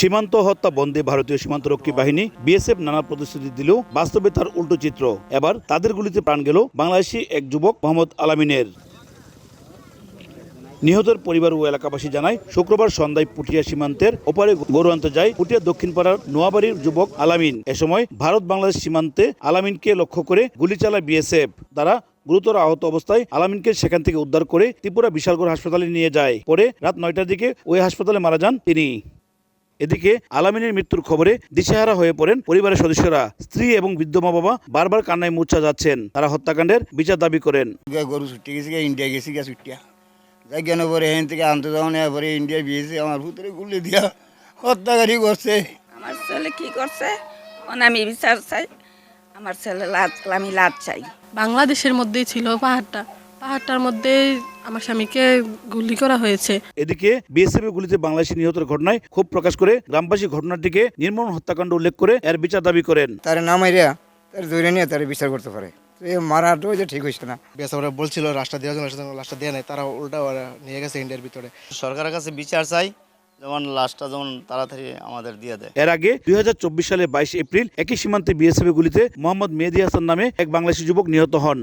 সীমান্ত হত্যা বন্ধে ভারতীয় সীমান্তরক্ষী বাহিনী বিএসএফ নানা প্রতিশ্রুতি দিলেও বাস্তবে তার উল্টো চিত্র। এবার তাদের গুলিতে প্রাণ গেল বাংলাদেশি এক যুবক মোহাম্মদ আলামিনের। নিহতের পরিবার ও এলাকাবাসী জানায়, শুক্রবার সন্ধ্যায় পুঠিয়া সীমান্তের ওপারে গরু আনতে যায় পুঠিয়া দক্ষিণপাড়ার নোয়াবাড়ির যুবক আলামিন। এ সময় ভারত বাংলাদেশ সীমান্তে আলামিনকে লক্ষ্য করে গুলি চালায় বিএসএফ। তারা গুরুতর আহত অবস্থায় আলামিনকে সেখান থেকে উদ্ধার করে ত্রিপুরা বিশালগড় হাসপাতালে নিয়ে যায়। পরে রাত ৯টার দিকে ওই হাসপাতালে মারা যান তিনি। এদিকে আলামিনের মৃত্যুর খবরে দিশেহারা হয়ে পড়েন পরিবারের সদস্যরা। স্ত্রী এবং বৃদ্ধ মা বাবা বারবার কান্নায় মূর্ছা যাচ্ছেন। তারা হত্যাকাণ্ডের বিচার দাবি করেন। গরু ছুটে গেছি, ইন্ডিয়া গেছি ছুটিয়া যাই কেন পরে এখান থেকে আনতে যাওয়া নেওয়ার পরে ইন্ডিয়া বিয়েছে আমার ভূতরে গুলি দিয়া হত্যাকারী করছে। আমার ছেলে কি করছে আমি বিচার চাই। আমার ছেলে আমি লাভ চাই। বাংলাদেশের মধ্যেই ছিল পাহাড়টার মধ্যে আমার স্বামীকে গুলি করা হয়েছে। এদিকে বিএসএফ গুলিতে বাংলাদেশি নিহতের ঘটনায় ক্ষোভ প্রকাশ করে গ্রামবাসী ঘটনাটিকে নির্মম হত্যাকাণ্ড উল্লেখ করে এর বিচার দাবি করেন। তার নামাইরা তার জৈরে নিয়ে তার বিচার করতে পারে। মারাটাও যে ঠিক হয়েছে না। ওরা বলছিল রাস্তা দেওয়ার জন্য, রাস্তা দেওয়া নেই, তারা উল্টা নিয়ে গেছে ইন্ডিয়ার ভিতরে। সরকারের কাছে বিচার চাই, যেমন লাশটা যেমন তাড়াতাড়ি আমাদের দিয়ে দেয়। এর আগে 2024 সালে 22 এপ্রিল একই সীমান্তে বিএসএফ গুলিতে মোহাম্মদ মেহেদী হাসান নামে এক বাংলাদেশি যুবক নিহত হন।